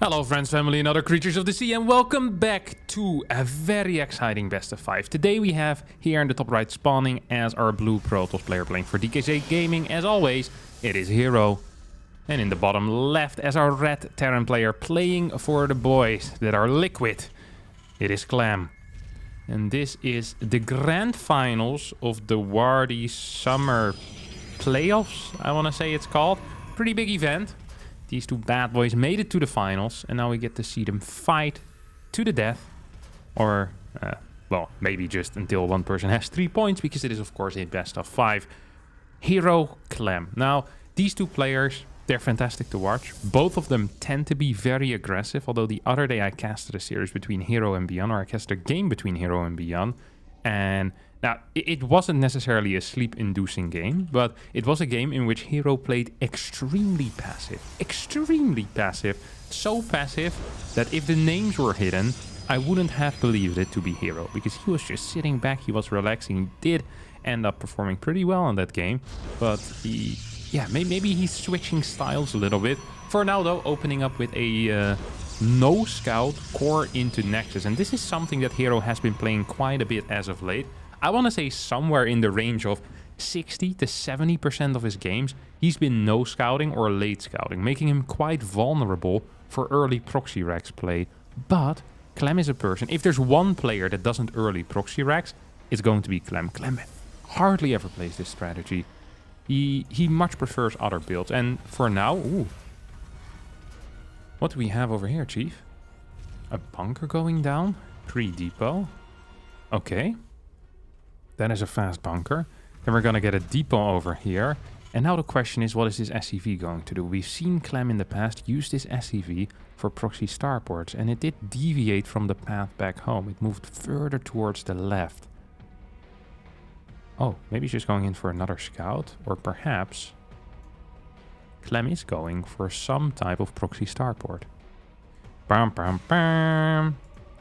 Hello friends, family and other creatures of the sea, and welcome back to a very exciting best of 5. Today we have here in the top right spawning as our blue Protoss player playing for DKZ Gaming. As always, it is herO. And in the bottom left as our red Terran player playing for the boys that are liquid, it is Clem. And this is the grand finals of the Wardy Summer Playoffs, I want to say it's called. Pretty big event. These two bad boys made it to the finals, and now we get to see them fight to the death. Or, well, maybe just until one person has 3 points, because it is, of course, a best of 5. herO, Clem. Now, these two players, they're fantastic to watch. Both of them tend to be very aggressive, although the other day I casted a series between herO and Beyond, or I casted a game between herO and Beyond. And now, it wasn't necessarily a sleep-inducing game, but it was a game in which herO played extremely passive. Extremely passive. So passive that if the names were hidden, I wouldn't have believed it to be herO, because he was just sitting back, he was relaxing. He did end up performing pretty well in that game, but maybe he's switching styles a little bit. For now, though, opening up with a no scout core into Nexus, and this is something that herO has been playing quite a bit as of late. I want to say somewhere in the range of 60 to 70% of his games, he's been no scouting or late scouting, making him quite vulnerable for early proxy racks play. But Clem is a person, if there's one player that doesn't early proxy racks, it's going to be Clem. Clem hardly ever plays this strategy. He much prefers other builds, and for now, what do we have over here, Chief? A bunker going down? Pre-depot? Okay. That is a fast bunker. Then we're going to get a depot over here. And now the question is, what is this SCV going to do? We've seen Clem in the past use this SCV for proxy starports, and it did deviate from the path back home. It moved further towards the left. Oh, maybe he's just going in for another scout, or perhaps Clem is going for some type of proxy starport. Bam, bam, bam.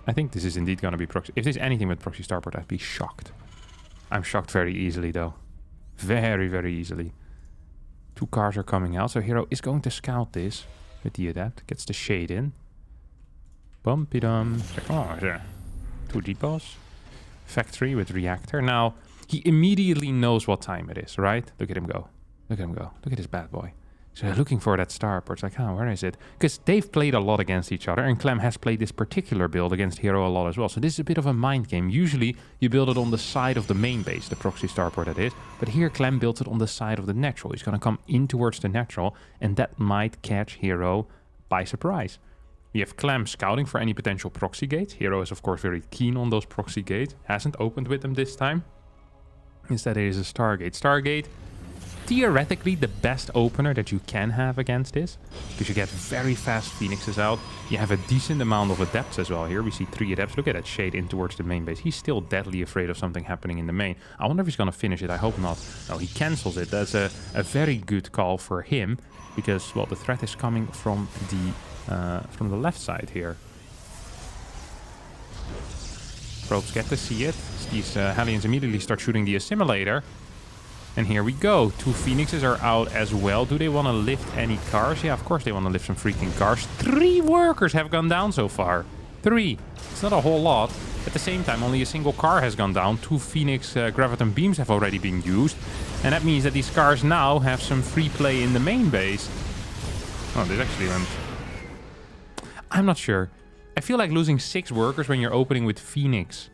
I think this is indeed going to be proxy. If there's anything with proxy starport, I'd be shocked. I'm shocked very easily, though. Very, very easily. 2 cars are coming out, so herO is going to scout this with the adept. Gets the shade in. Bumpy-dum. Oh, yeah. 2 depots. Factory with reactor. Now, he immediately knows what time it is, right? Look at him go. Look at him go. Look at this bad boy. So looking for that starport. It's like, where is it? Because they've played a lot against each other, and Clem has played this particular build against herO a lot as well. So this is a bit of a mind game. Usually you build it on the side of the main base, the proxy starport that is. But here Clem built it on the side of the natural. He's going to come in towards the natural, and that might catch herO by surprise. We have Clem scouting for any potential proxy gates. herO is of course very keen on those proxy gates. Hasn't opened with them this time. Instead it is a Stargate. Stargate, theoretically the best opener that you can have against this, because you get very fast Phoenixes out. You have a decent amount of adepts as well here. We see 3 adepts. Look at that shade in towards the main base. He's still deadly afraid of something happening in the main. I wonder if he's going to finish it. I hope not. No, he cancels it. That's a very good call for him, because, well, the threat is coming from the left side here. Probes get to see it. These Hellions immediately start shooting the assimilator. And here we go. 2 Phoenixes are out as well. Do they want to lift any cars? Yeah, of course they want to lift some freaking cars. 3 workers have gone down so far. 3. It's not a whole lot. At the same time, only a single car has gone down. 2 Phoenix graviton beams have already been used. And that means that these cars now have some free play in the main base. Oh, this actually went... I'm not sure. I feel like losing 6 workers when you're opening with Phoenix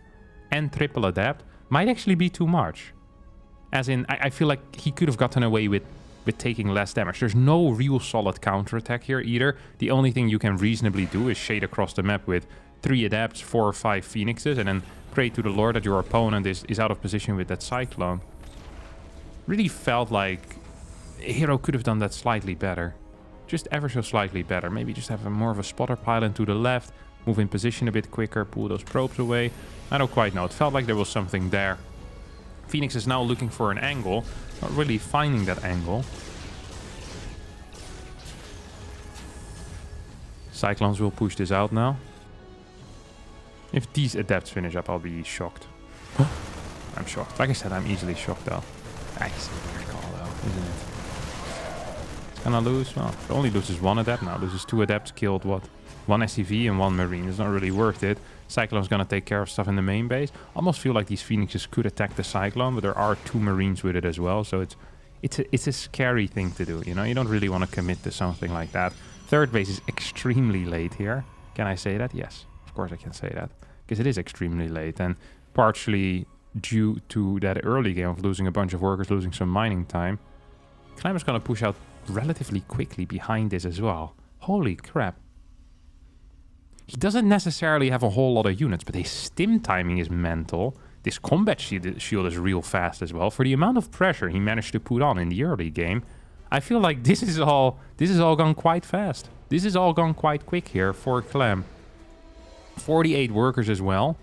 and triple adept might actually be too much. As in, I feel like he could have gotten away with taking less damage. There's no real solid counterattack here either. The only thing you can reasonably do is shade across the map with 3 adepts, 4 or 5 Phoenixes, and then pray to the Lord that your opponent is out of position with that Cyclone. Really felt like herO could have done that slightly better. Just ever so slightly better. Maybe just have more of a spotter pylon to the left, move in position a bit quicker, pull those probes away. I don't quite know. It felt like there was something there. Phoenix is now looking for an angle, not really finding that angle. Cyclones will push this out now. If these adepts finish up, I'll be shocked. I'm shocked. Like I said, I'm easily shocked though. It's a weird call though, isn't it? It's gonna lose, well, it only loses 1 adept now. Loses 2 adepts, killed what? 1 SCV and 1 marine. It's not really worth it. Cyclone's gonna take care of stuff in the main base. Almost feel like these phoenixes could attack the Cyclone, but there are 2 marines with it as well, so it's a scary thing to do, you know? You don't really want to commit to something like that. Third base is extremely late here. Can I say that? Yes, of course I can say that. Because it is extremely late, and partially due to that early game of losing a bunch of workers, losing some mining time. Clem is going to push out relatively quickly behind this as well. Holy crap. He doesn't necessarily have a whole lot of units, but his stim timing is mental. This combat shield is real fast as well. For the amount of pressure he managed to put on in the early game, I feel like this is all gone quite fast. This is all gone quite quick here for Clem. 48 workers as well,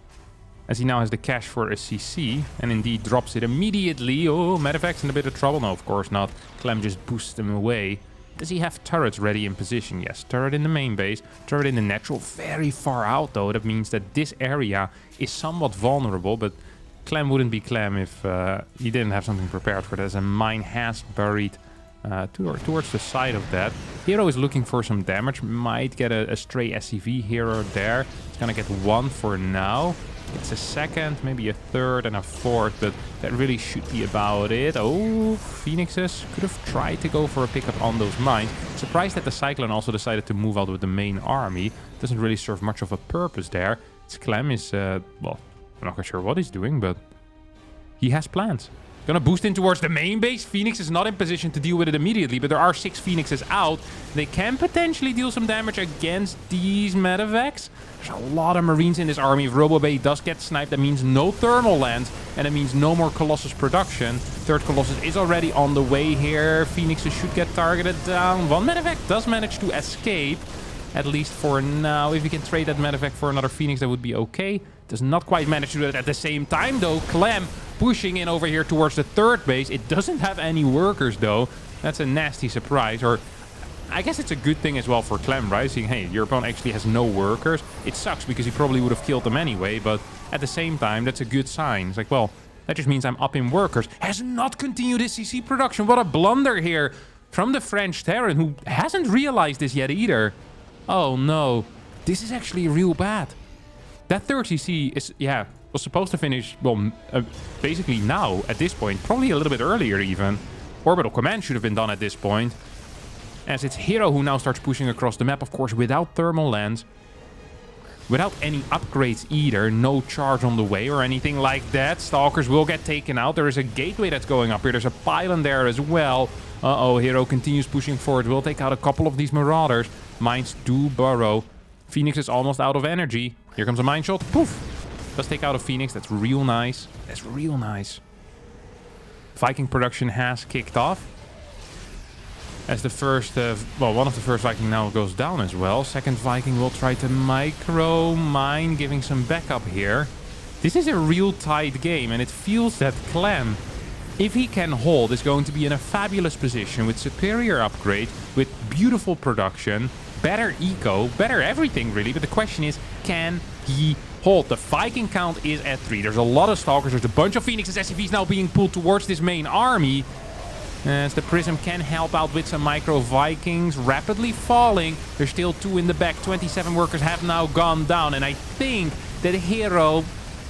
as he now has the cash for a CC, and indeed drops it immediately. Oh, Medevac's in a bit of trouble. No, of course not. Clem just boosts them away. Does he have turrets ready in position? Yes, turret in the main base, turret in the natural, very far out though. That means that this area is somewhat vulnerable, but Clem wouldn't be Clem if he didn't have something prepared for that, as a mine has buried towards the side of that. herO is looking for some damage, might get a stray SCV here or there. It's gonna get 1 for now. It's a second, maybe a third and a fourth, but that really should be about it. Oh, Phoenixes could have tried to go for a pickup on those mines. Surprised that the Cyclone also decided to move out with the main army. Doesn't really serve much of a purpose there. Clem is, well, I'm not quite sure what he's doing, but he has plans. Gonna boost in towards the main base. Phoenix is not in position to deal with it immediately, but there are 6 Phoenixes out. They can potentially deal some damage against these medevacs. There's a lot of marines in this army. If RoboBay does get sniped, that means no thermal lands, and it means no more Colossus production. Third Colossus is already on the way here. Phoenixes should get targeted down. 1 medevac does manage to escape, at least for now. If we can trade that medevac for another Phoenix, that would be okay. Does not quite manage to do it at the same time, though. Clem pushing in over here towards the third base. It doesn't have any workers, though. That's a nasty surprise. Or I guess it's a good thing as well for Clem, right? Seeing, hey, your opponent actually has no workers. It sucks because he probably would have killed them anyway, but at the same time, that's a good sign. It's like, well, that just means I'm up in workers. Has not continued his CC production. What a blunder here from the French Terran, who hasn't realized this yet either. Oh, no. This is actually real bad. That third CC is, yeah, was supposed to finish, well, basically now, at this point. Probably a little bit earlier even. Orbital command should have been done at this point. As it's herO who now starts pushing across the map, of course, without thermal lands. Without any upgrades either. No charge on the way or anything like that. Stalkers will get taken out. There is a gateway that's going up here. There's a pylon there as well. Uh-oh, herO continues pushing forward. Will take out a couple of these marauders. Mines do burrow. Phoenix is almost out of energy. Here comes a mine shot. Poof! Does take out a Phoenix. That's real nice. That's real nice. Viking production has kicked off. As the first, well, one of the first Viking now goes down as well. Second Viking will try to micro mine, giving some backup here. This is a real tight game, and it feels that Clem, if he can hold, is going to be in a fabulous position with superior upgrade, with beautiful production, better eco, better everything really. But the question is, can he hold? The Viking count is at 3. There's a lot of Stalkers. There's a bunch of Phoenixes, SCVs now being pulled towards this main army. As the Prism can help out with some micro Vikings, rapidly falling. There's still 2 in the back. 27 workers have now gone down. And I think that herO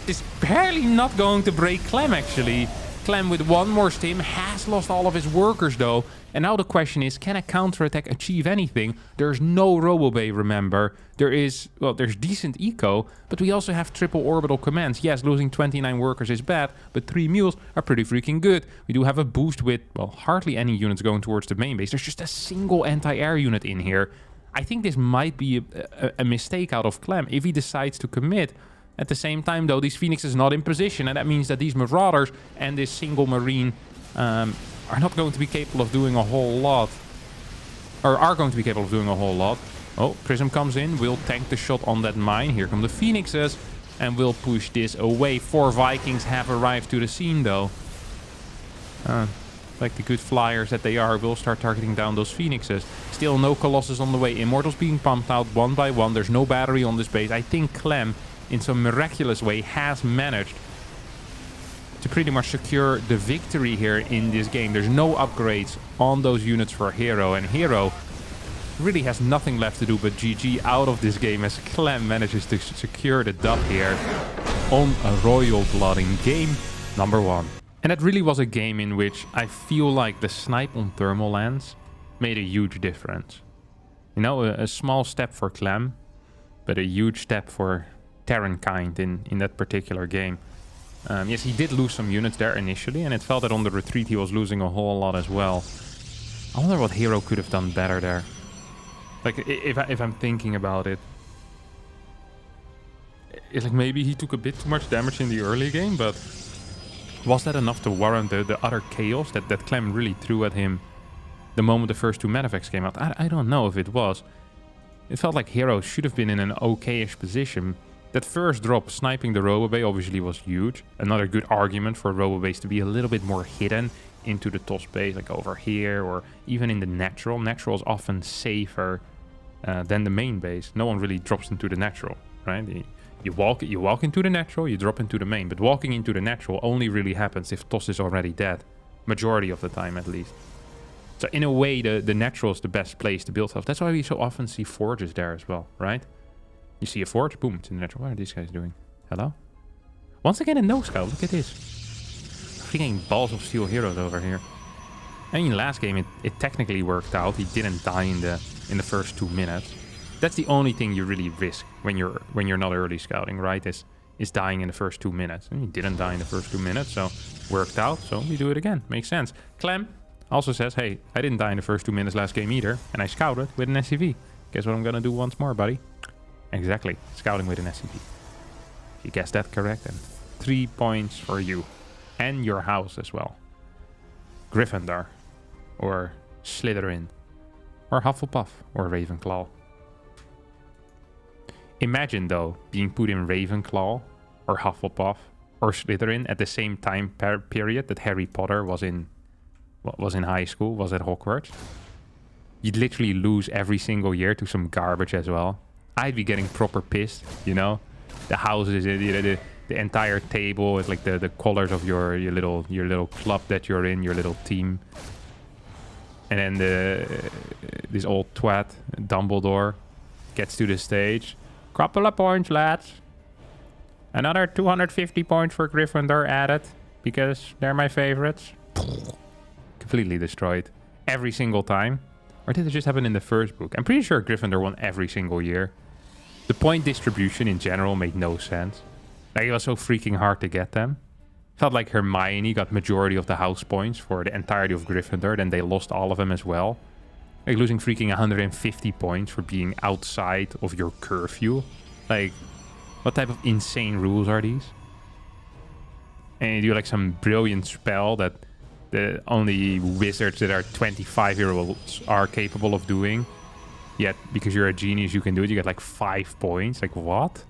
is barely not going to break Clem, actually. Clem with 1 more stim has lost all of his workers, though. And now the question is, can a counterattack achieve anything? There's no RoboBay, remember. There is, well, there's decent eco, but we also have triple orbital commands. Yes, losing 29 workers is bad, but 3 mules are pretty freaking good. We do have a boost with, well, hardly any units going towards the main base. There's just a single anti-air unit in here. I think this might be a mistake out of Clem if he decides to commit. At the same time, though, these Phoenix is not in position, and that means that these Marauders and this single Marine are not going to be capable of doing a whole lot. Or are going to be capable of doing a whole lot. Oh, Prism comes in, will tank the shot on that mine. Here come the Phoenixes, and will push this away. 4 Vikings have arrived to the scene, though. Like the good flyers that they are, will start targeting down those Phoenixes. Still no Colossus on the way. Immortals being pumped out 1 by 1. There's no battery on this base. I think Clem, in some miraculous way, has managed to pretty much secure the victory here in this game. There's no upgrades on those units for herO, and herO really has nothing left to do but GG out of this game as Clem manages to secure the dub here on a royal blood in game number 1. And that really was a game in which I feel like the snipe on thermal lands made a huge difference. You know, a small step for Clem, but a huge step for Terrankind in that particular game. Yes, he did lose some units there initially, and it felt that on the retreat he was losing a whole lot as well. I wonder what herO could have done better there. Like, if I'm thinking about it, it's like maybe he took a bit too much damage in the early game, but was that enough to warrant the utter chaos that Clem really threw at him the moment the first 2 Medivacs came out? I don't know if it was. It felt like herO should have been in an okay-ish position. That first drop, sniping the Robobay, obviously was huge. Another good argument for Robobays to be a little bit more hidden into the top space, like over here, or even in the natural. Natural is often safer than the main base. No one really drops into the natural, right? You walk into the natural, you drop into the main. But walking into the natural only really happens if TOS is already dead. Majority of the time, at least. So in a way, the natural is the best place to build stuff. That's why we so often see forges there as well, right? You see a forge, boom, it's in the natural. What are these guys doing? Hello? Once again, a no-scout. Look at this. Freaking balls of steel heroes over here. I mean, last game, it technically worked out. He didn't die in the first 2 minutes. That's the only thing you really risk when you're not early scouting, right? Is dying in the first 2 minutes. And he didn't die in the first 2 minutes, so worked out. So we do it again. Makes sense. Clem also says, hey, I didn't die in the first 2 minutes last game either, and I scouted with an SCV. Guess what I'm gonna do once more, buddy? Exactly, scouting with an SCV. If you guessed that correct, then 3 points for you. And your house as well. Gryffindor. Or Slytherin. Or Hufflepuff. Or Ravenclaw. Imagine, though, being put in Ravenclaw, or Hufflepuff, or Slytherin at the same time period that Harry Potter was in high school, was at Hogwarts. You'd literally lose every single year to some garbage as well. I'd be getting proper pissed, you know? The houses, the entire table is like the colors of your little club that you're in, your little team. And then this old twat, Dumbledore, gets to the stage. Couple of points, lads. Another 250 points for Gryffindor added, because they're my favorites. Completely destroyed. Every single time. Or did it just happen in the first book? I'm pretty sure Gryffindor won every single year. The point distribution in general made no sense. Like, it was so freaking hard to get them. Felt like Hermione got majority of the house points for the entirety of Gryffindor, then they lost all of them as well. Like, losing freaking 150 points for being outside of your curfew. Like, what type of insane rules are these? And you do like some brilliant spell that the only wizards that are 25-year-olds are capable of doing. Yet, because you're a genius, you can do it. You get like 5 points. Like, what?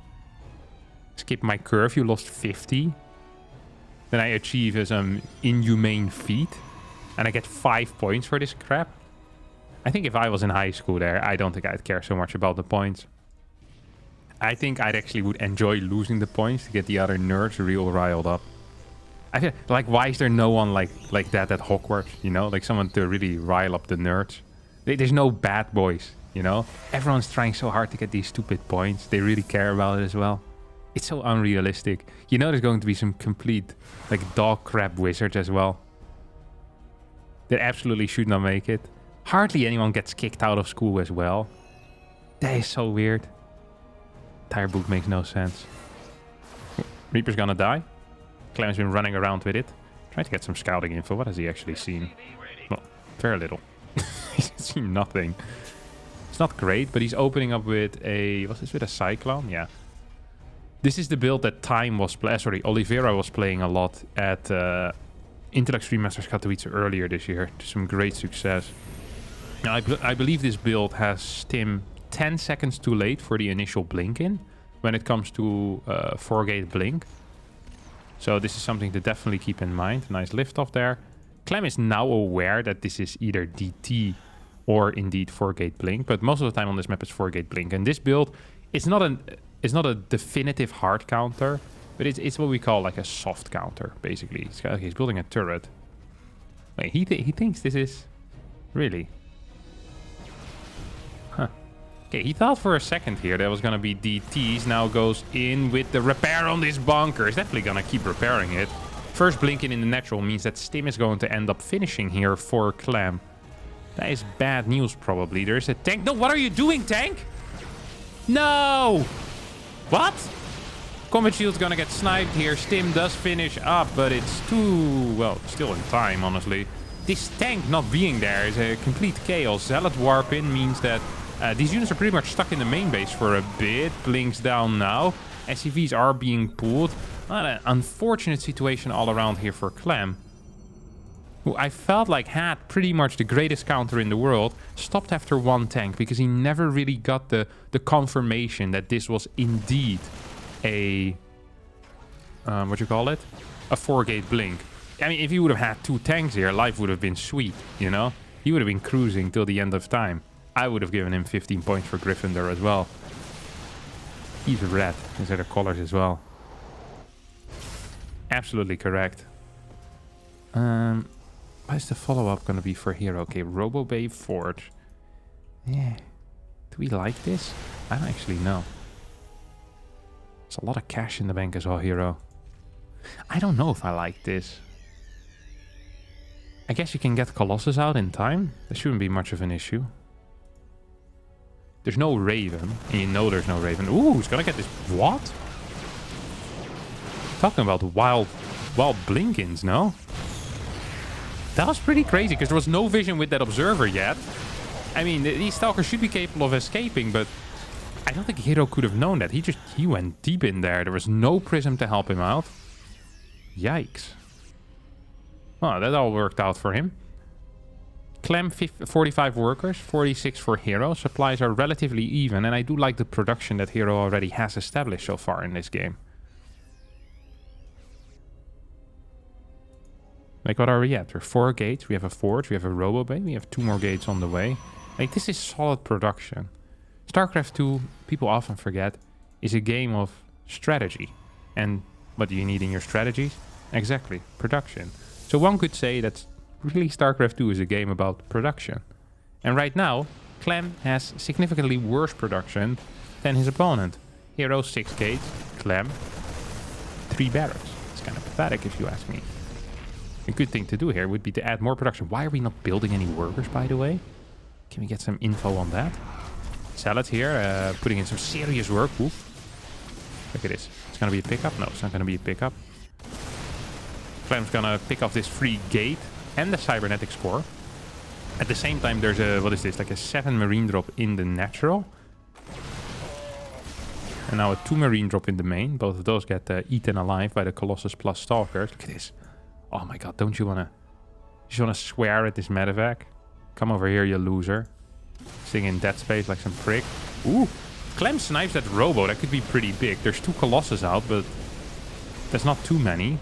Skip my curfew, lost 50. Then I achieve some inhumane feat. And I get 5 points for this crap. I think if I was in high school there, I don't think I'd care so much about the points. I think I'd actually would enjoy losing the points to get the other nerds real riled up. I feel like, why is there no one like that at Hogwarts, you know? Like someone to really rile up the nerds. There's no bad boys, you know? Everyone's trying so hard to get these stupid points. They really care about it as well. It's so unrealistic. You know there's going to be some complete, like, dog crap wizards as well. That absolutely should not make it. Hardly anyone gets kicked out of school as well. That is so weird. Entire book makes no sense. Reaper's gonna die. Clem's been running around with it. Trying to get some scouting info. What has he actually seen? Well, very little. He's seen nothing. It's not great, but he's opening up with a... Was this with a Cyclone? Yeah. This is the build that Oliveira was playing a lot at Intellect Stream Masters Katowice earlier this year. To some great success. Now, I believe this build has Stim 10 seconds too late for the initial blink in when it comes to 4-gate blink. So this is something to definitely keep in mind. Nice lift off there. Clem is now aware that this is either DT or indeed 4-gate blink, but most of the time on this map it's 4-gate blink. And this build, it's not a definitive hard counter, But it's what we call like a soft counter, basically. He's building a turret. Wait, he thinks this is... Really? Huh. Okay, he thought for a second here that was going to be DTs. Now goes in with the repair on this bunker. He's definitely going to keep repairing it. First blinking in the natural means that Stim is going to end up finishing here for Clem. That is bad news, probably. There's a tank. No, what are you doing, tank? No! What? Combat shield's gonna get sniped here. Stim does finish up, but it's too... Well, still in time, honestly. This tank not being there is a complete chaos. Zealot warp in means that these units are pretty much stuck in the main base for a bit. Blinks down now. SCVs are being pulled. What an unfortunate situation all around here for Clem, who I felt like had pretty much the greatest counter in the world, stopped after one tank because he never really got the confirmation that this was indeed a... what you call it? A 4-gate blink. I mean, if he would have had 2 tanks here, life would have been sweet, you know? He would have been cruising till the end of time. I would have given him 15 points for Gryffindor as well. He's red. These are the colors as well. Absolutely correct. What is the follow-up going to be for herO? Okay, Robo Bay Forge. Yeah. Do we like this? I don't actually know. There's a lot of cash in the bank as well, herO. I don't know if I like this. I guess you can get Colossus out in time. That shouldn't be much of an issue. There's no Raven. And you know there's no Raven. Ooh, who's going to get this? What? Talking about wild blink-ins, no? That was pretty crazy, because there was no vision with that observer yet. I mean, these stalkers should be capable of escaping, but I don't think herO could have known that. He went deep in there. There was no prism to help him out. Yikes. Well, that all worked out for him. Clem, 45 workers, 46 for herO. Supplies are relatively even, and I do like the production that herO already has established so far in this game. Like, what are we at? We're 4 gates, we have a forge, we have a robo bay, we have 2 more gates on the way. Like, this is solid production. StarCraft 2, people often forget, is a game of strategy. And what do you need in your strategies? Exactly, production. So one could say that really StarCraft 2 is a game about production. And right now, Clem has significantly worse production than his opponent. herO 6 gates, Clem 3 barracks. It's kind of pathetic if you ask me. A good thing to do here would be to add more production. Why are we not building any workers, by the way? Can we get some info on that? Salad here, putting in some serious work. Oof. Look at this. It's going to be a pickup? No, it's not going to be a pickup. Clem's going to pick off this free gate and the cybernetics core. At the same time, there's a, what is this? Like a 7 marine drop in the natural. And now a 2 marine drop in the main. Both of those get eaten alive by the Colossus plus Stalkers. Look at this. Oh my god, don't you wanna... You just wanna swear at this medevac? Come over here, you loser. Sitting in dead space like some prick. Ooh! Clem snipes that robo. That could be pretty big. There's 2 Colossus out, but... There's not too many.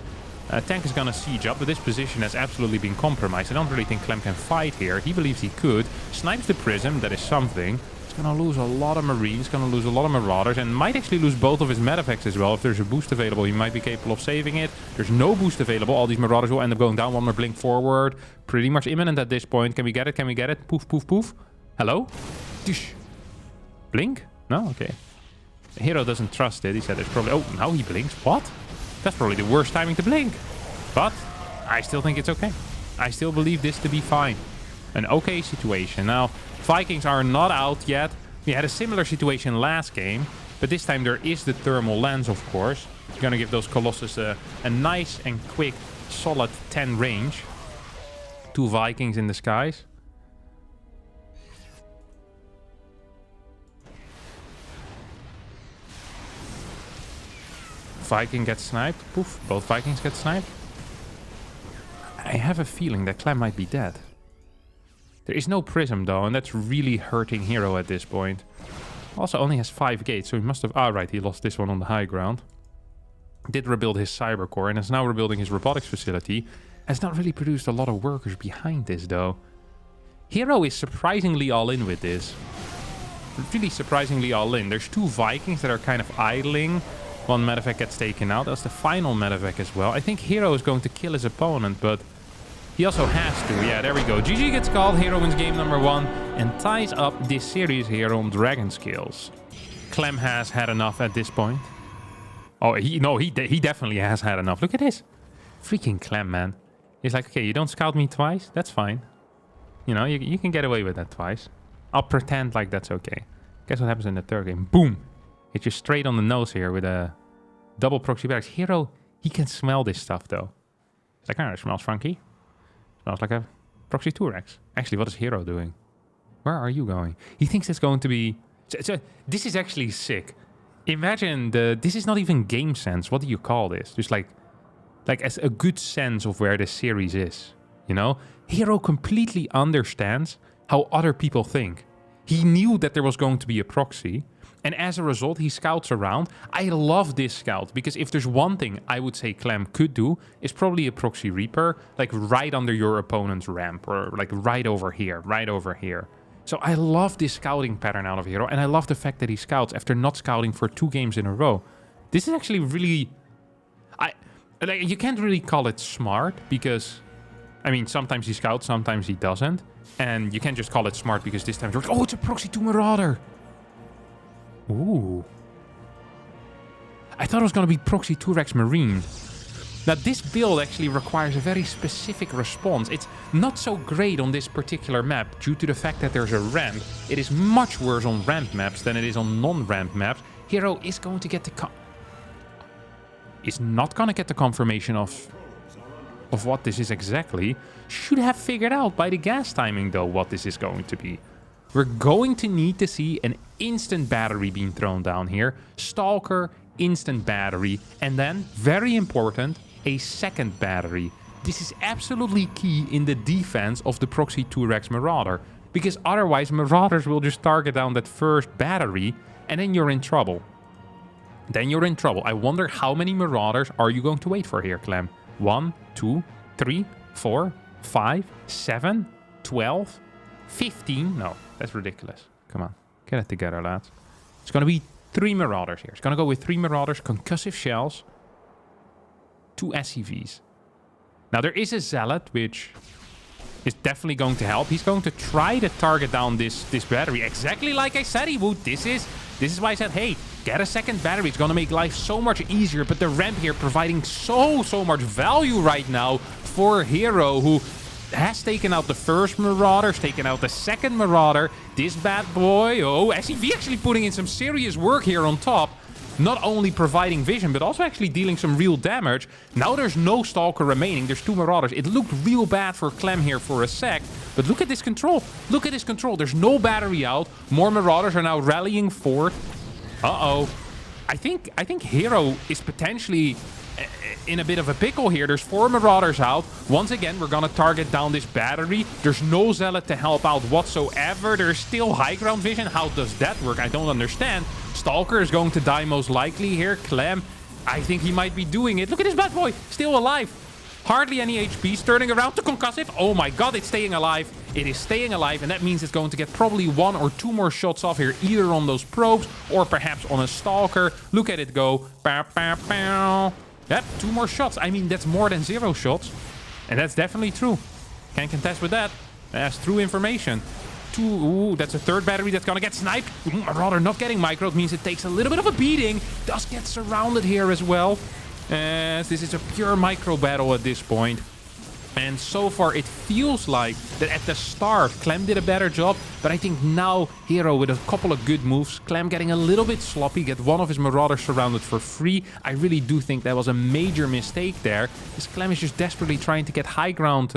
Tank is gonna siege up, but this position has absolutely been compromised. I don't really think Clem can fight here. He believes he could. Snipes the prism, that is something. He's gonna lose a lot of marines, gonna lose a lot of marauders, and might actually lose both of his medevacs as well. If there's a boost available, he might be capable of saving it. There's no boost available. All these marauders will end up going down. One more blink forward. Pretty much imminent at this point. Can we get it? Can we get it? Poof, poof, poof. Hello? Dish. Blink? No? Okay. herO doesn't trust it. He said there's probably... Oh, now he blinks. What? That's probably the worst timing to blink. But I still think it's okay. I still believe this to be fine. An okay situation. Now, Vikings are not out yet. We had a similar situation last game, but this time there is the thermal lens, of course. Gonna give those Colossus a nice and quick, solid 10 range. 2 Vikings in the skies. Viking gets sniped. Poof, both Vikings get sniped. I have a feeling that Clem might be dead. There is no prism though, and that's really hurting herO at this point. Also only has 5 gates, so he must have... Ah, right, he lost this one on the high ground. Did rebuild his cyber core, and is now rebuilding his robotics facility. Has not really produced a lot of workers behind this though. herO is surprisingly all in with this. Really surprisingly all in. There's 2 Vikings that are kind of idling. One medevac gets taken out. That's the final medevac as well. I think herO is going to kill his opponent, but he also has to. Yeah, there we go. GG gets called. herO wins game number 1 and ties up this series here on Dragon Skills. Clem has had enough at this point. Oh, he definitely has had enough. Look at this. Freaking Clem, man. He's like, okay, you don't scout me twice? That's fine. You know, you can get away with that twice. I'll pretend like that's okay. Guess what happens in the third game? Boom. Hit you straight on the nose here with a double proxy barracks. herO, he can smell this stuff, though. It's like, oh, it smells funky. Smells like a proxy 2-rex. Actually, what is herO doing? Where are you going? He thinks it's going to be... this is actually sick. Imagine this is not even game sense. What do you call this? Just like as a good sense of where the series is. You know? herO completely understands how other people think. He knew that there was going to be a proxy. And as a result, he scouts around. I love this scout, because if there's one thing I would say Clem could do, is probably a proxy reaper, like right under your opponent's ramp, or like right over here, right over here. So I love this scouting pattern out of herO, and I love the fact that he scouts after not scouting for 2 games in a row. This is actually really... you can't really call it smart, because... I mean, sometimes he scouts, sometimes he doesn't. And you can't just call it smart, because this time... Oh, it's a proxy 2 Marauder! Ooh. I thought it was going to be proxy 2-rex Marine. Now, this build actually requires a very specific response. It's not so great on this particular map due to the fact that there's a ramp. It is much worse on ramp maps than it is on non-ramp maps. herO is going to get the... is not going to get the confirmation of what this is exactly. Should have figured out by the gas timing, though, what this is going to be. We're going to need to see an instant battery being thrown down here. Stalker, instant battery, and then, very important, a second battery. This is absolutely key in the defense of the proxy 2-rex Marauder, because otherwise Marauders will just target down that first battery, and then you're in trouble. Then you're in trouble. I wonder how many Marauders are you going to wait for here, Clem? 1, 2, 3, 4, 5, 7, 12, 15. No, that's ridiculous. Come on, get it together, lads. It's going to be 3 Marauders here. It's going to go with 3 Marauders, concussive shells, 2 SCVs. Now, there is a Zealot, which is definitely going to help. He's going to try to target down this battery, exactly like I said he would. This is why I said, hey, get a second battery. It's going to make life so much easier. But the ramp here providing so much value right now for herO, who has taken out the first Marauder, has taken out the second Marauder. This bad boy, oh, SCV actually putting in some serious work here on top. Not only providing vision, but also actually dealing some real damage. Now there's no Stalker remaining. There's 2 Marauders. It looked real bad for Clem here for a sec. But look at this control. Look at this control. There's no battery out. More Marauders are now rallying forward. Uh-oh. I think herO is potentially in a bit of a pickle here. There's 4 Marauders out. Once again, we're gonna target down this battery. There's no Zealot to help out whatsoever. There's still high ground vision. How does that work? I don't understand. Stalker is going to die most likely here. Clem, I think he might be doing it. Look at this bad boy, still alive. Hardly any HP, turning around to concussive. Oh my god, it's staying alive. It is staying alive, and that means it's going to get probably 1 or 2 more shots off here, either on those probes or perhaps on a Stalker. Look at it go. Bow, bow, bow. Yep, 2 more shots. I mean, that's more than 0 shots. And that's definitely true. Can't contest with that. That's true information. 2, ooh, that's a 3rd battery that's gonna get sniped. Rather not getting microed means it takes a little bit of a beating. Does get surrounded here as well. As this is a pure micro battle at this point. And so far, it feels like that at the start, Clem did a better job. But I think now, herO with a couple of good moves. Clem getting a little bit sloppy, get one of his Marauders surrounded for free. I really do think that was a major mistake there. Because Clem is just desperately trying to get high ground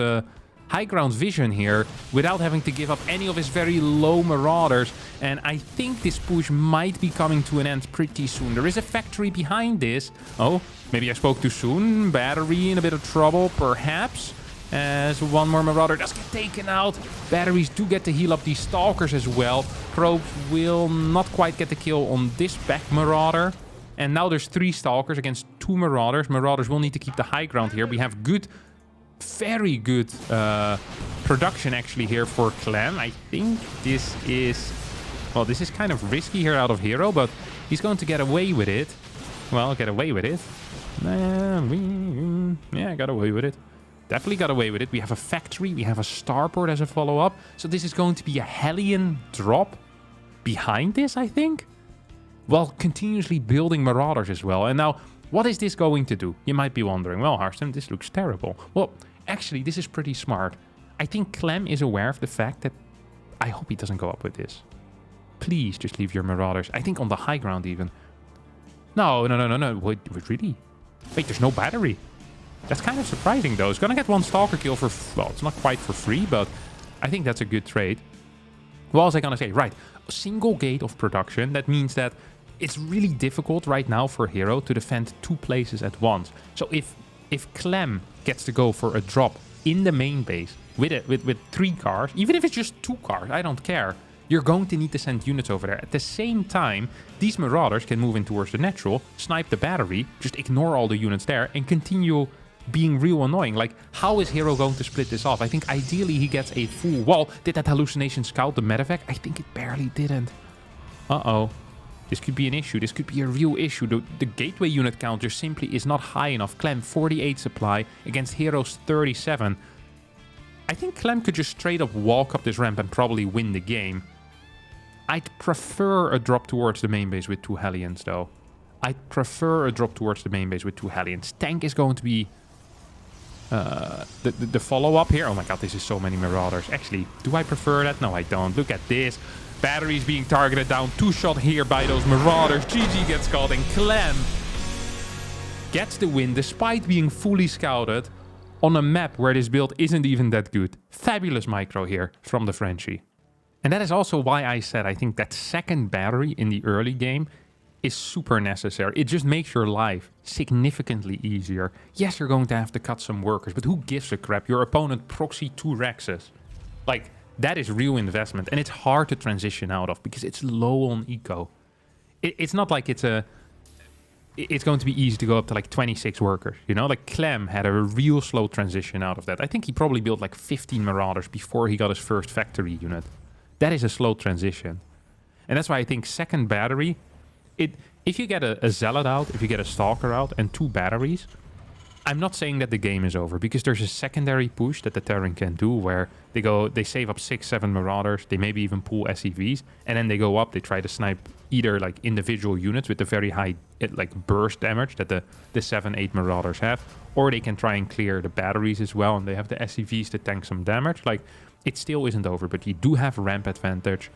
vision here without having to give up any of his very low Marauders. And I think this push might be coming to an end pretty soon. There is a factory behind this. Oh, maybe I spoke too soon. Battery in a bit of trouble, perhaps. As 1 more Marauder does get taken out. Batteries do get to heal up these Stalkers as well. Probes will not quite get the kill on this back Marauder. And now there's 3 Stalkers against 2 Marauders. Marauders will need to keep the high ground here. We have good, very good production actually here for Clem. I think this is... well, this is kind of risky here out of herO, but he's going to get away with it. well, get away with it. Yeah, got away with it. Definitely got away with it. We have a factory. We have a starport as a follow-up. So this is going to be a Hellion drop behind this, I think. While continuously building Marauders as well. And now, what is this going to do? You might be wondering, well, Harstem, this looks terrible. Well, actually, this is pretty smart. I think Clem is aware of the fact that... I hope he doesn't go up with this. Please just leave your Marauders. I think on the high ground even. No. Wait, really? Wait, there's no battery. That's kind of surprising, though. It's going to get one Stalker kill for... Well, it's not quite for free, but I think that's a good trade. What was I going to say? Right. A single gate of production. That means that it's really difficult right now for herO to defend 2 places at once. So if Clem gets to go for a drop in the main base with 3 cars, even if it's just 2 cars, I don't care. You're going to need to send units over there. At the same time, these Marauders can move in towards the natural, snipe the battery, just ignore all the units there, and continue being real annoying. Like, how is herO going to split this off? I think ideally he gets a full wall. Did that hallucination scout the medevac? I think it barely didn't. Uh-oh. This could be an issue. This could be a real issue. The gateway unit counter simply is not high enough. Clem, 48 supply against herO's 37. I think Clem could just straight up walk up this ramp and probably win the game. I'd prefer a drop towards the main base with 2 Hellions, though. I'd prefer a drop towards the main base with 2 Hellions. Tank is going to be the follow-up here. Oh my god, this is so many Marauders. Actually, do I prefer that? No, I don't. Look at this. Batteries being targeted down. 2-shot here by those Marauders. GG gets called, and Clem gets the win despite being fully scouted on a map where this build isn't even that good. Fabulous micro here from the Frenchie. And that is also why I said I think that second battery in the early game is super necessary. It just makes your life significantly easier. Yes, you're going to have to cut some workers, but who gives a crap? Your opponent proxy 2 Rexes. Like, that is real investment, and it's hard to transition out of because it's low on eco. It's not like it's going to be easy to go up to like 26 workers, you know? Like, Clem had a real slow transition out of that. I think he probably built like 15 Marauders before he got his first factory unit. That is a slow transition. And that's why I think second battery, if you get a Zealot out, if you get a Stalker out and 2 batteries, I'm not saying that the game is over, because there's a secondary push that the Terran can do where they save up 6-7 Marauders, they maybe even pull SCVs, and then they go up, they try to snipe either like individual units with the very high like burst damage that the 7-8 Marauders have, or they can try and clear the batteries as well, and they have the SCVs to tank some damage. Like, it still isn't over, but you do have ramp advantage.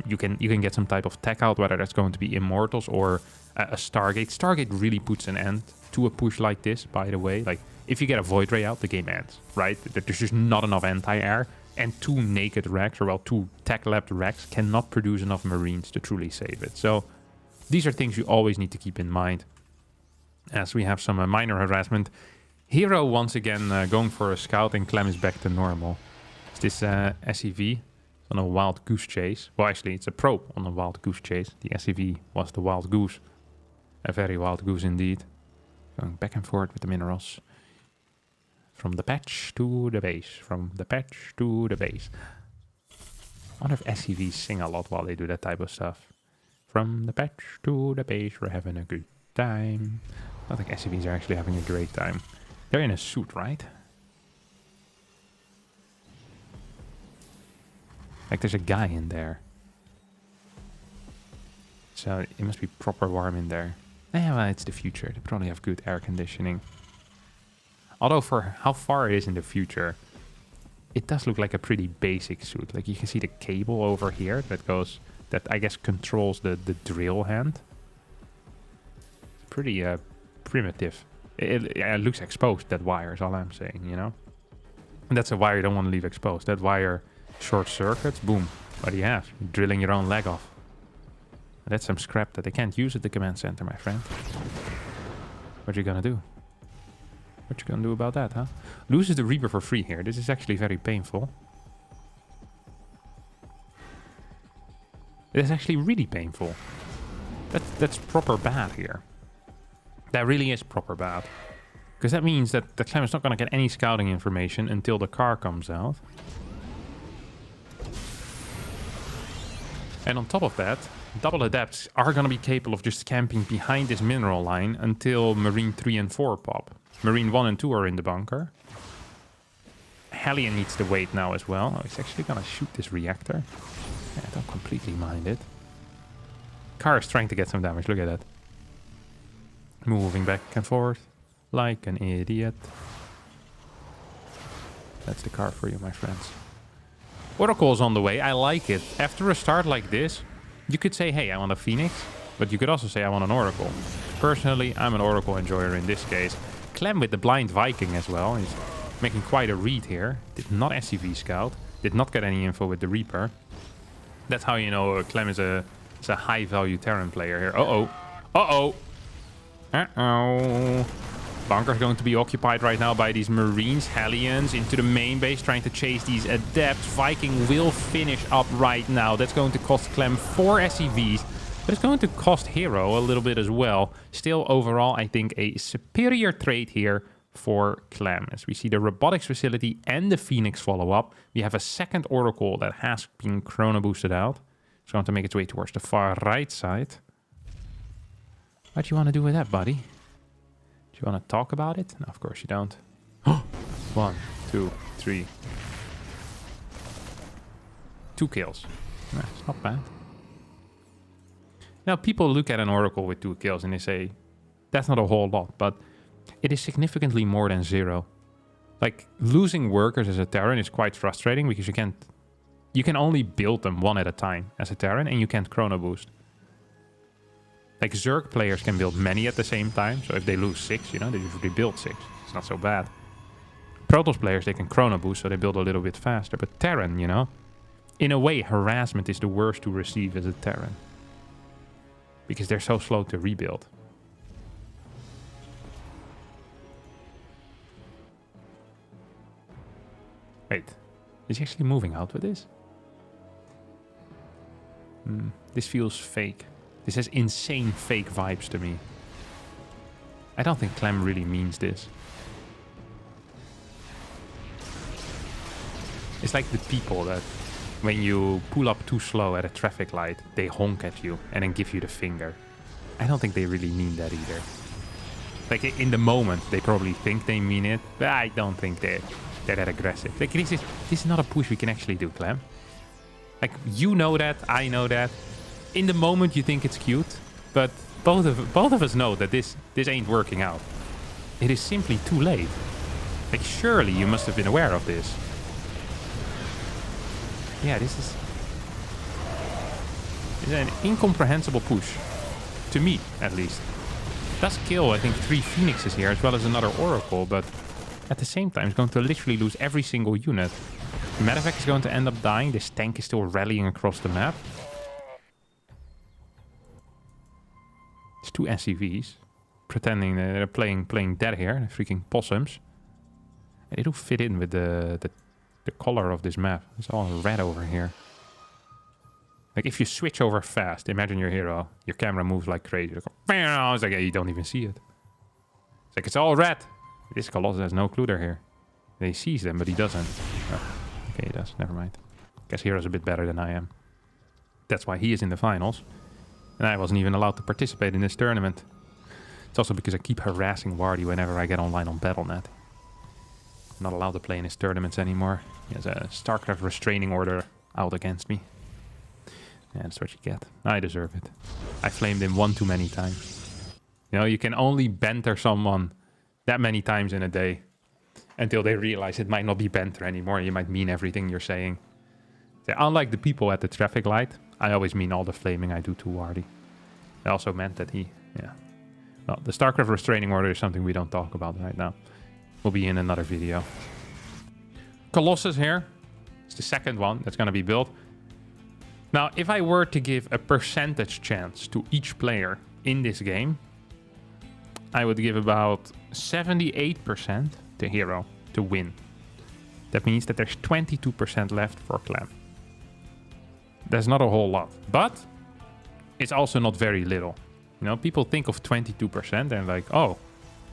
You can get some type of tech out, whether that's going to be Immortals or a Stargate. Stargate really puts an end to a push like this, by the way. Like, if you get a Void Ray out, the game ends, right? There's just not enough anti-air, and 2 naked Rex, or well, 2 tech-labbed Rex cannot produce enough Marines to truly save it. So these are things you always need to keep in mind as we have some minor harassment. herO once again going for a scout, and Clem is back to normal. This SCV on a wild goose chase. Well, actually, it's a probe on a wild goose chase. The SCV was the wild goose. A very wild goose indeed. Going back and forth with the minerals. From the patch to the base. From the patch to the base. I wonder if SCVs sing a lot while they do that type of stuff. From the patch to the base, we're having a good time. I think SCVs are actually having a great time. They're in a suit, right? Like, there's a guy in there. So it must be proper warm in there. Yeah, well, it's the future. They probably have good air conditioning. Although for how far it is in the future, it does look like a pretty basic suit. Like, you can see the cable over here that I guess controls the drill hand. It's pretty primitive. It looks exposed, that wire is all I'm saying, you know? And that's a wire you don't want to leave exposed. That wire short circuits, boom. What do you have? You're drilling your own leg off. That's some scrap that they can't use at the command center, my friend. What you gonna do? What you gonna do about that, huh? Loses the Reaper for free here. This is actually very painful. It is actually really painful. That's proper bad here. That really is proper bad. Because that means that the Clem is not gonna get any scouting information until the car comes out. And on top of that, double adepts are going to be capable of just camping behind this mineral line until Marine 3 and 4 pop. Marine 1 and 2 are in the bunker. Hellion needs to wait now as well. Oh, he's actually going to shoot this reactor. Yeah, I don't completely mind it. Car is trying to get some damage. Look at that. Moving back and forth like an idiot. That's the car for you, my friends. Oracle is on the way. I like it. After a start like this, you could say, hey, I want a Phoenix. But you could also say, I want an Oracle. Personally, I'm an Oracle enjoyer in this case. Clem with the Blind Viking as well. He's making quite a read here. Did not SCV scout. Did not get any info with the Reaper. That's how you know Clem is a high-value Terran player here. Uh-oh. Uh-oh. Uh-oh. Bunker's going to be occupied right now by these Marines, Hellions, into the main base, trying to chase these Adepts. Viking will finish up right now. That's going to cost Clem 4 SCVs, but it's going to cost herO a little bit as well. Still, overall, I think a superior trade here for Clem. As we see the robotics facility and the Phoenix follow up, we have a second Oracle that has been chrono boosted out. It's going to make its way towards the far right side. What do you want to do with that, buddy? Do you want to talk about it? No, of course you don't. 1, 2, 3. 2 kills. Nah, it's not bad. Now, people look at an Oracle with 2 kills and they say, that's not a whole lot, but it is significantly more than 0. Like, losing workers as a Terran is quite frustrating because you can only build them one at a time as a Terran and you can't chrono boost. Like, Zerg players can build many at the same time. So if they lose 6, you know, they usually build 6. It's not so bad. Protoss players, they can chrono boost, so they build a little bit faster. But Terran, you know, in a way, harassment is the worst to receive as a Terran. Because they're so slow to rebuild. Wait, is he actually moving out with this? This feels fake. This has insane fake vibes to me. I don't think Clem really means this. It's like the people that when you pull up too slow at a traffic light, they honk at you and then give you the finger. I don't think they really mean that either. Like, in the moment, they probably think they mean it, but I don't think they're that aggressive. Like, this is not a push we can actually do, Clem. Like, you know that, I know that. In the moment you think it's cute, but both of us know that this ain't working out. It is simply too late. Like, surely you must have been aware of this. Yeah, this is an incomprehensible push. To me, at least. Does kill, I think, 3 Phoenixes here, as well as another Oracle, but at the same time, it's going to literally lose every single unit. Medevac is going to end up dying. This tank is still rallying across the map. It's 2 SCVs, pretending they're playing dead here. They're freaking possums. And they do fit in with the color of this map. It's all red over here. Like, if you switch over fast, imagine your herO. Your camera moves like crazy. It's like, yeah, you don't even see it. It's like, it's all red. This Colossus has no clue they're here. He sees them, but he doesn't. Oh, okay, he does. Never mind. Guess herO's a bit better than I am. That's why he is in the finals. And I wasn't even allowed to participate in this tournament. It's also because I keep harassing Wardy whenever I get online on Battle.net. I'm not allowed to play in his tournaments anymore. He has a StarCraft restraining order out against me. Yeah, that's what you get. I deserve it. I flamed him one too many times. You know, you can only banter someone that many times in a day until they realize it might not be banter anymore. You might mean everything you're saying. So, unlike the people at the traffic light, I always mean all the flaming I do to Wardy. I also meant that he, yeah. Well, the StarCraft restraining order is something we don't talk about right now. Will be in another video. Colossus here. It's the second one that's going to be built. Now, if I were to give a percentage chance to each player in this game, I would give about 78% to herO to win. That means that there's 22% left for Clem. That's not a whole lot, but it's also not very little. You know, people think of 22% and like, oh,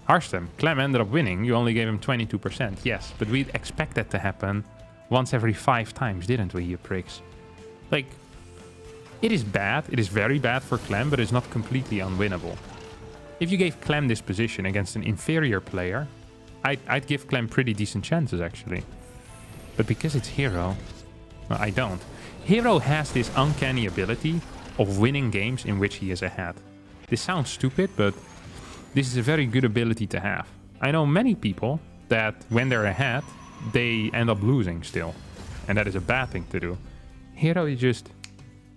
Harstem, Clem ended up winning. You only gave him 22%. Yes, but we'd expect that to happen once every 5 times, didn't we, you pricks? Like, It is bad. It is very bad for Clem, but it's not completely unwinnable. If you gave Clem this position against an inferior player, I'd give Clem pretty decent chances, actually. But because it's herO, well, I don't. herO has this uncanny ability of winning games in which he is ahead. This sounds stupid, but this is a very good ability to have. I know many people that when they're ahead, they end up losing still. And that is a bad thing to do. herO is just...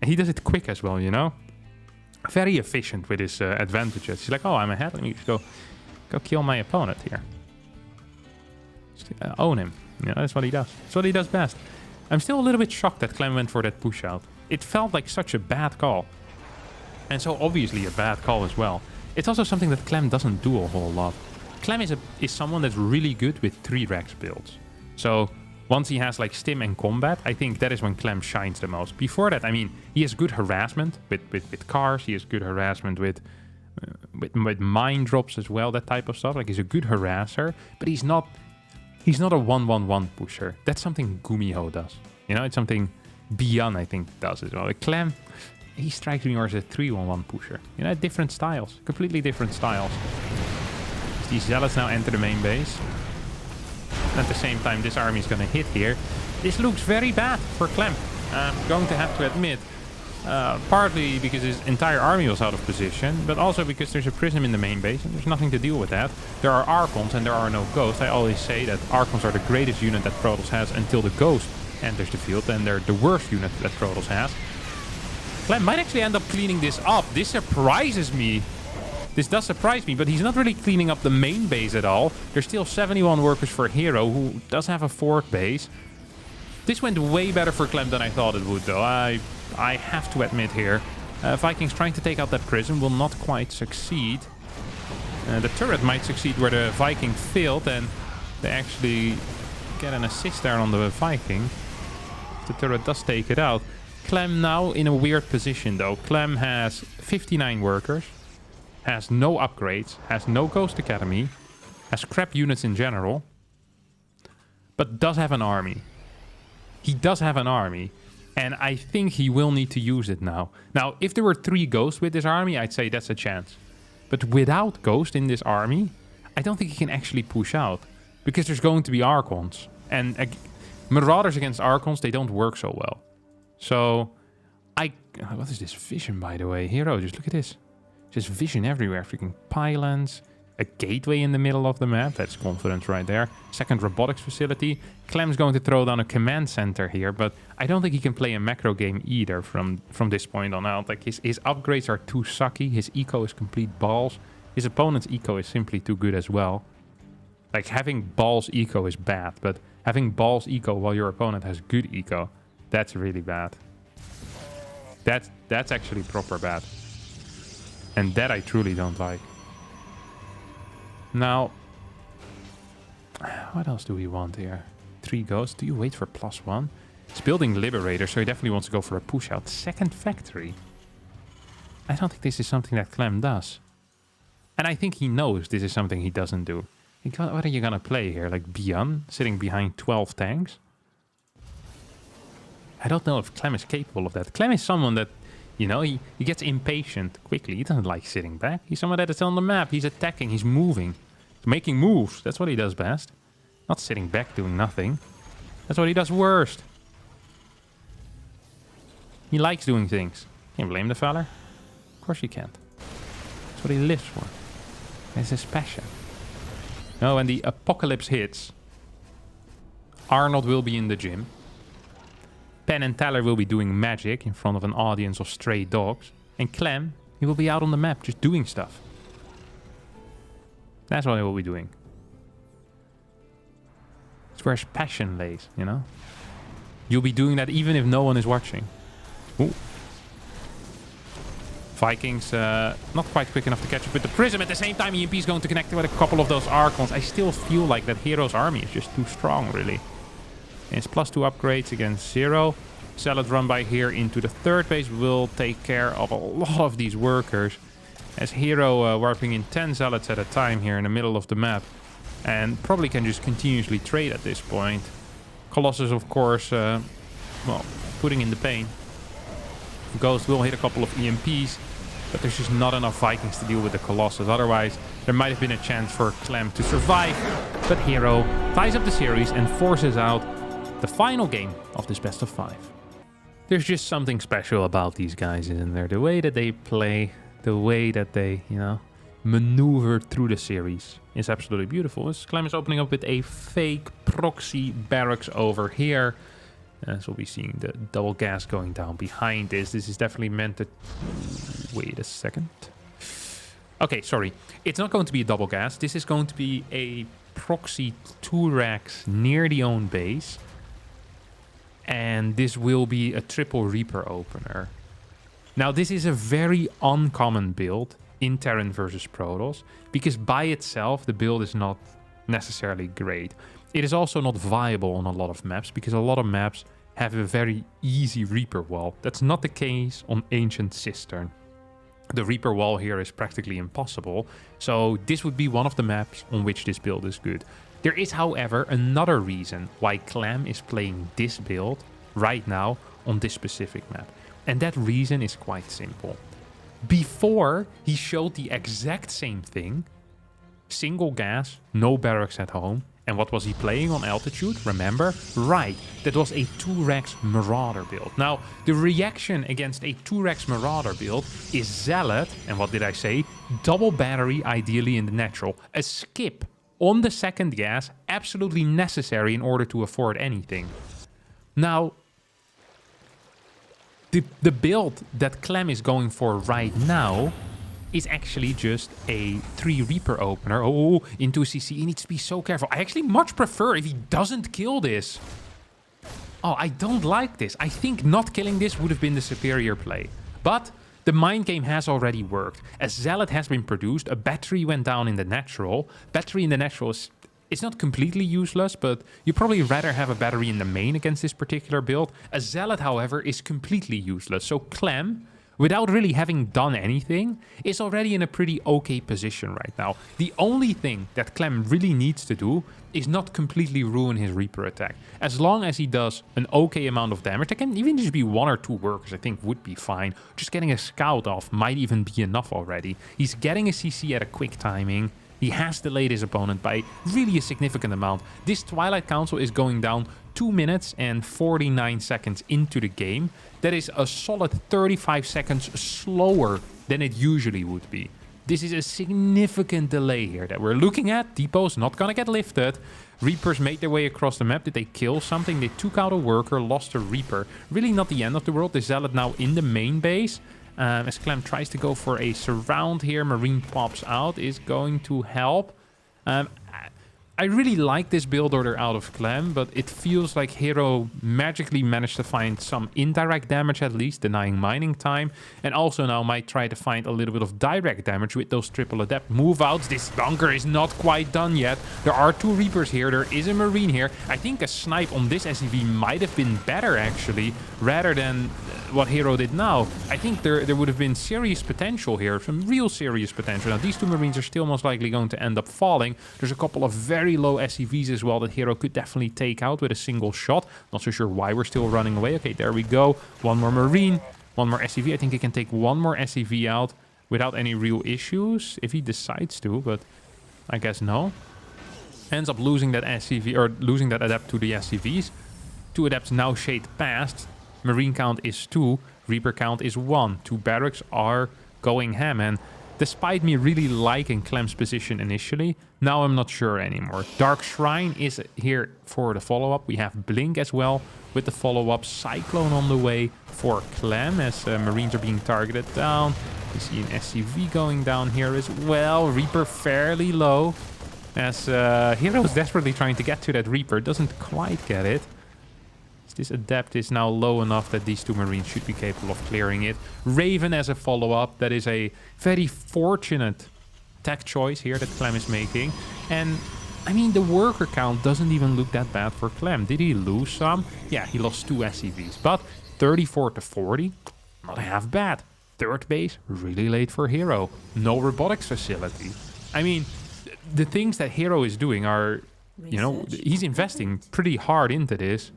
he does it quick as well, you know? Very efficient with his advantages. He's like, oh, I'm ahead. Let me just go kill my opponent here. Just, own him. You know, that's what he does. That's what he does best. I'm still a little bit shocked that Clem went for that push out. It felt like such a bad call. And so obviously a bad call as well. It's also something that Clem doesn't do a whole lot. Clem is someone that's really good with 3 Rex builds. So once he has like stim and combat, I think that is when Clem shines the most. Before that, I mean, he has good harassment with cars. He has good harassment with mine drops as well, that type of stuff. Like, he's a good harasser, but he's not a 1-1-1 pusher. That's something Gumiho does. You know, it's something Bian, I think, does as well. Like Clem, he strikes me more as a 3-1-1 pusher. You know, different styles, completely different styles. These zealots now enter the main base. At the same time, this army is going to hit here. This looks very bad for Clem. I'm going to have to admit, partly because his entire army was out of position, but also because there's a prism in the main base and there's nothing to deal with that. There are Archons and there are no Ghosts. I always say that Archons are the greatest unit that Protoss has until the Ghost enters the field, and they're the worst unit that Protoss has. Clem might actually end up cleaning this up. This surprises me. This does surprise me, but he's not really cleaning up the main base at all. There's still 71 workers for herO, who does have a 4th base. This went way better for Clem than I thought it would, though. I have to admit here. Vikings trying to take out that prism will not quite succeed. The turret might succeed where the Viking failed, and they actually get an assist there on the Viking. The turret does take it out. Clem now in a weird position, though. Clem has 59 workers. Has no upgrades, has no Ghost Academy, has crap units in general, but does have an army. He does have an army, and I think he will need to use it now. Now, if there were 3 Ghosts with this army, I'd say that's a chance. But without Ghost in this army, I don't think he can actually push out, because there's going to be Archons. And Marauders against Archons, they don't work so well. So, what is this vision, by the way? herO, just look at this. Just vision everywhere. Freaking pylons. A gateway in the middle of the map. That's confidence right there. Second robotics facility. Clem's going to throw down a command center here, but I don't think he can play a macro game either from this point on out. Like, his upgrades are too sucky. His eco is complete balls. His opponent's eco is simply too good as well. Like, having balls eco is bad, but having balls eco while your opponent has good eco, that's really bad. That's actually proper bad. And that I truly don't like. Now, what else do we want here? 3 Ghosts. Do you wait for +1? He's building Liberator, so he definitely wants to go for a push out. Second factory. I don't think this is something that Clem does. And I think he knows this is something he doesn't do. What are you going to play here? Like Bian, sitting behind 12 tanks? I don't know if Clem is capable of that. Clem is someone that, you know, he gets impatient quickly. He doesn't like sitting back. He's someone that is on the map. He's attacking. He's moving. He's making moves. That's what he does best. Not sitting back doing nothing. That's what he does worst. He likes doing things. Can't blame the fella. Of course you can't. That's what he lives for. It's his passion. No, when the apocalypse hits, Arnold will be in the gym. Penn and Teller will be doing magic in front of an audience of stray dogs. And Clem, he will be out on the map just doing stuff. That's what he will be doing. It's where his passion lays, you know? You'll be doing that even if no one is watching. Ooh. Vikings not quite quick enough to catch up with the prism. At the same time, EMP is going to connect with a couple of those Archons. I still feel like that herO's army is just too strong, really. And it's +2 upgrades against 0. Zealot run by here into the 3rd base will take care of a lot of these workers. As herO warping in 10 Zealots at a time here in the middle of the map. And probably can just continuously trade at this point. Colossus, of course, well, putting in the pain. Ghost will hit a couple of EMPs, but there's just not enough Vikings to deal with the Colossus. Otherwise, there might have been a chance for Clem to survive. But herO ties up the series and forces out the final game of this best of 5. There's just something special about these guys, isn't there? The way that they play, the way that they, maneuver through the series is absolutely beautiful. As Clem is opening up with a fake proxy barracks over here. As we'll be seeing the double gas going down behind this. This is definitely meant to... Wait a second. Okay, sorry. It's not going to be a double gas. This is going to be a proxy 2 racks near the own base. And this will be a triple Reaper opener. Now, this is a very uncommon build in Terran versus Protoss. Because by itself, the build is not necessarily great. It is also not viable on a lot of maps, because a lot of maps have a very easy Reaper wall. That's not the case on Ancient Cistern. The Reaper wall here is practically impossible, so this would be one of the maps on which this build is good. There is, however, another reason why Clem is playing this build right now on this specific map. And that reason is quite simple. Before, he showed the exact same thing. Single gas, no barracks at home. And what was he playing on altitude? Remember? Right, that was a 2-Rex Marauder build. Now, the reaction against a 2-Rex Marauder build is Zealot, and what did I say? Double battery, ideally in the natural. A skip on the second gas, absolutely necessary in order to afford anything. Now, the build that Clem is going for right now is actually just a 3 Reaper opener. Oh, into CC. He needs to be so careful. I actually much prefer if he doesn't kill this. Oh, I don't like this. I think not killing this would have been the superior play. But the mind game has already worked. As Zealot has been produced, a battery went down in the natural. Battery in the natural is... It's not completely useless, but you probably rather have a battery in the main against this particular build. A Zealot, however, is completely useless. So Clem, without really having done anything, is already in a pretty okay position right now. The only thing that Clem really needs to do is not completely ruin his Reaper attack. As long as he does an okay amount of damage, that can even just be 1 or 2 workers, I think would be fine. Just getting a scout off might even be enough already. He's getting a CC at a quick timing. He has delayed his opponent by really a significant amount. This Twilight Council is going down 2 minutes and 49 seconds into the game. That is a solid 35 seconds slower than it usually would be. This is a significant delay here that we're looking at. Depot's not gonna get lifted. Reapers made their way across the map. Did they kill something? They took out a worker, lost a Reaper. Really not the end of the world. The Zealot now in the main base. As Clem tries to go for a surround here, Marine pops out, is going to help. I really like this build order out of Clem, but it feels like herO magically managed to find some indirect damage at least, denying mining time, and also now might try to find a little bit of direct damage with those triple adept move outs. This bunker is not quite done yet. There are 2 Reapers here, there is a Marine here. I think a snipe on this SCV might have been better actually, rather than what herO did now. I think there would have been serious potential here, some real serious potential. Now these 2 Marines are still most likely going to end up falling. There's a couple of very low SCVs as well that herO could definitely take out with a single shot. Not so sure why we're still running away. Okay, there we go. 1 more Marine, 1 more SCV. I think he can take 1 more SCV out without any real issues if he decides to, but I guess no. Ends up losing that SCV, or losing that adept to the SCVs. 2 adepts now shade past. Marine count is 2, Reaper count is 1. 2 barracks are going ham, and despite me really liking Clem's position initially, now I'm not sure anymore. Dark Shrine is here for the follow-up. We have Blink as well with the follow-up. Cyclone on the way for Clem as Marines are being targeted down. We see an SCV going down here as well. Reaper fairly low as herO is desperately trying to get to that Reaper. Doesn't quite get it. This adept is now low enough that these 2 Marines should be capable of clearing it. Raven as a follow-up. That is a very fortunate tech choice here that Clem is making. And, I mean, the worker count doesn't even look that bad for Clem. Did he lose some? Yeah, he lost 2 SCVs. But 34 to 40, not half bad. 3rd base, really late for herO. No robotics facility. I mean, the things that herO is doing are, you know, he's investing pretty hard into this.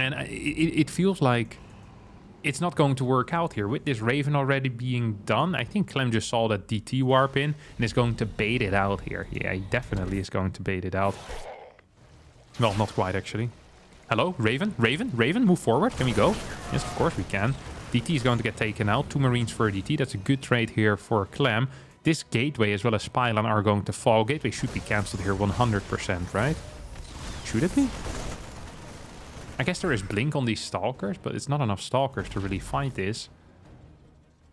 And it feels like it's not going to work out here. With this Raven already being done, I think Clem just saw that DT warp in and is going to bait it out here. Yeah, he definitely is going to bait it out. Well, not quite, actually. Hello, Raven? Raven? Raven, move forward. Can we go? Yes, of course we can. DT is going to get taken out. 2 Marines for DT. That's a good trade here for Clem. This Gateway as well as Pylon are going to fall. Gateway should be cancelled here 100%, right? Should it be? I guess there is Blink on these Stalkers, but it's not enough Stalkers to really fight this.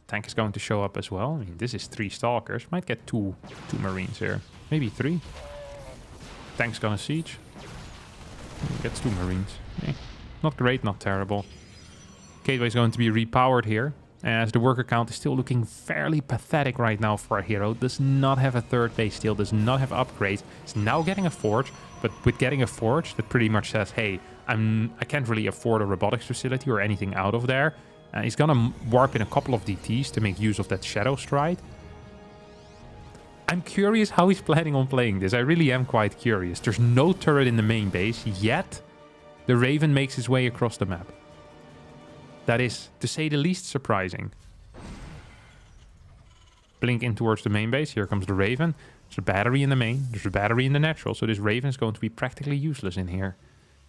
Tank is going to show up as well. I mean, this is 3 Stalkers. Might get two Marines here. Maybe 3. Tank's gonna siege. Gets 2 Marines. Not great, not terrible. Gateway is going to be repowered here, as the worker count is still looking fairly pathetic right now for a hero. Does not have a 3rd base steel, does not have upgrades. It's now getting a forge, but with getting a forge, that pretty much says, hey, I can't really afford a robotics facility or anything out of there. He's gonna warp in a couple of DTs to make use of that Shadow Stride. I'm curious how he's planning on playing this. I really am quite curious. There's no turret in the main base, yet the Raven makes his way across the map. That is, to say the least, surprising. Blink in towards the main base. Here comes the Raven. There's a battery in the main. There's a battery in the natural. So this Raven is going to be practically useless in here.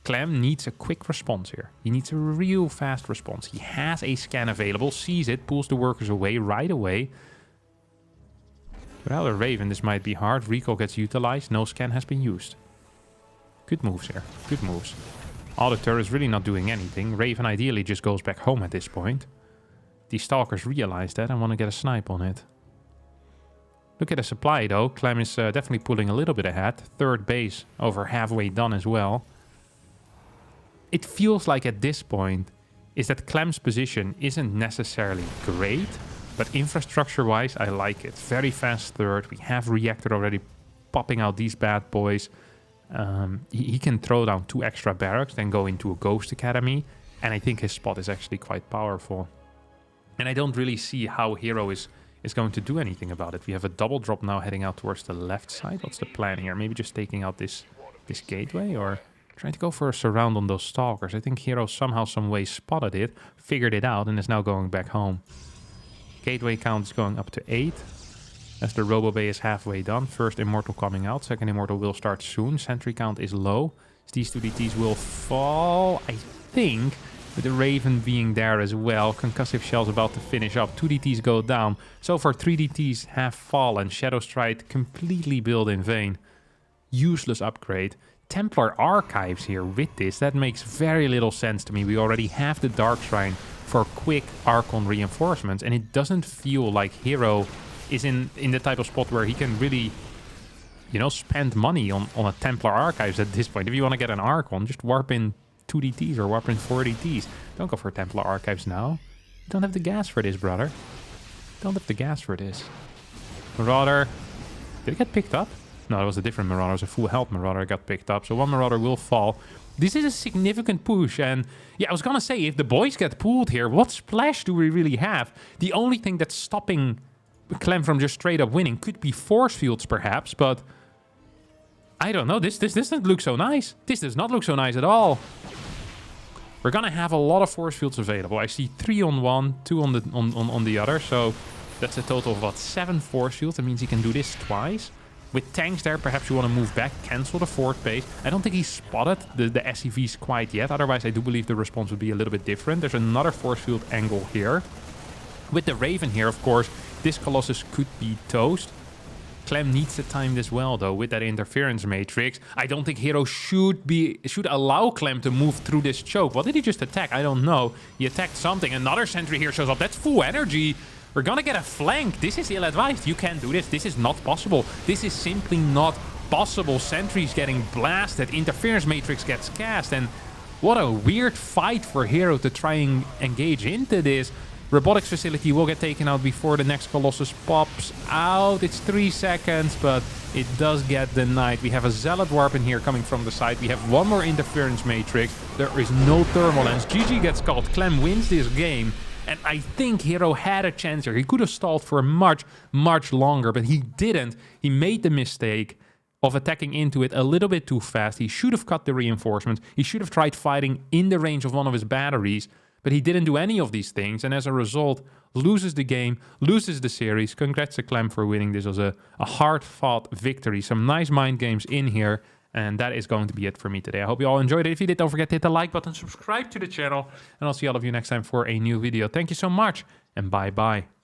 Clem needs a quick response here. He needs a real fast response. He has a scan available, sees it, pulls the workers away right away. Without a Raven, this might be hard. Recall gets utilized. No scan has been used. Good moves here. Good moves. Auditor is really not doing anything. Raven ideally just goes back home at this point. These Stalkers realize that and want to get a snipe on it. Look at the supply though. Clem is definitely pulling a little bit ahead. 3rd base over halfway done as well. It feels like at this point is that Clem's position isn't necessarily great, but infrastructure-wise, I like it. Very fast 3rd. We have Reactor already popping out these bad boys. He can throw down 2 extra barracks, then go into a Ghost Academy, and I think his spot is actually quite powerful. And I don't really see how herO is going to do anything about it. We have a double drop now heading out towards the left side. What's the plan here? Maybe just taking out this gateway, or trying to go for a surround on those Stalkers. I think herO somehow, some way spotted it, figured it out, and is now going back home. Gateway count is going up to 8. As the Robo Bay is halfway done. First Immortal coming out. Second Immortal will start soon. Sentry count is low. These 2 DTs will fall, I think, with the Raven being there as well. Concussive Shell's about to finish up. 2 DTs go down. So far, 3 DTs have fallen. Shadow Stride completely built in vain. Useless upgrade. Templar Archives here with this. That makes very little sense to me. We already have the Dark Shrine for quick Archon reinforcements. And it doesn't feel like herO is in the type of spot where he can really, you know, spend money on a Templar Archives at this point. If you want to get an Archon, just warp in 2 DTs or warp in 4 DTs. Don't go for Templar Archives now. You don't have the gas for this, brother. Don't have the gas for this. Marauder. Did it get picked up? No, it was a different Marauder. It was a full health Marauder. It got picked up. So 1 Marauder will fall. This is a significant push. And yeah, I was going to say, if the boys get pulled here, what splash do we really have? The only thing that's stopping Clem from just straight up winning could be force fields perhaps, but I don't know. This doesn't look so nice. This does not look so nice at all. We're gonna have a lot of force fields available. I see 3 on one, 2 on the other, so that's a total of what, 7 force fields. That means he can do this twice. With tanks there, perhaps you want to move back, cancel the 4th base. I don't think he spotted the SCVs quite yet. Otherwise, I do believe the response would be a little bit different. There's another force field angle here. With the Raven here, of course, this Colossus could be toast. Clem needs to time this well, though, with that interference matrix. I don't think herO should allow Clem to move through this choke. What did he just attack? I don't know. He attacked something. Another sentry here shows up. That's full energy. We're gonna get a flank. This is ill-advised. You can't do this. This is not possible. This is simply not possible. Sentry's getting blasted. Interference matrix gets cast. And what a weird fight for herO to try and engage into this. Robotics facility will get taken out before the next Colossus pops out. It's 3 seconds, but it does get denied. We have a Zealot Warp in here coming from the side. We have 1 more interference matrix. There is no thermal lens. GG gets called. Clem wins this game. And I think herO had a chance here. He could have stalled for much, much longer, but he didn't. He made the mistake of attacking into it a little bit too fast. He should have cut the reinforcements. He should have tried fighting in the range of one of his batteries. but he didn't do any of these things, and as a result, loses the game, loses the series. Congrats to Clem for winning. This was a hard-fought victory. Some nice mind games in here, and that is going to be it for me today. I hope you all enjoyed it. If you did, don't forget to hit the like button, subscribe to the channel, and I'll see all of you next time for a new video. Thank you so much, and bye-bye.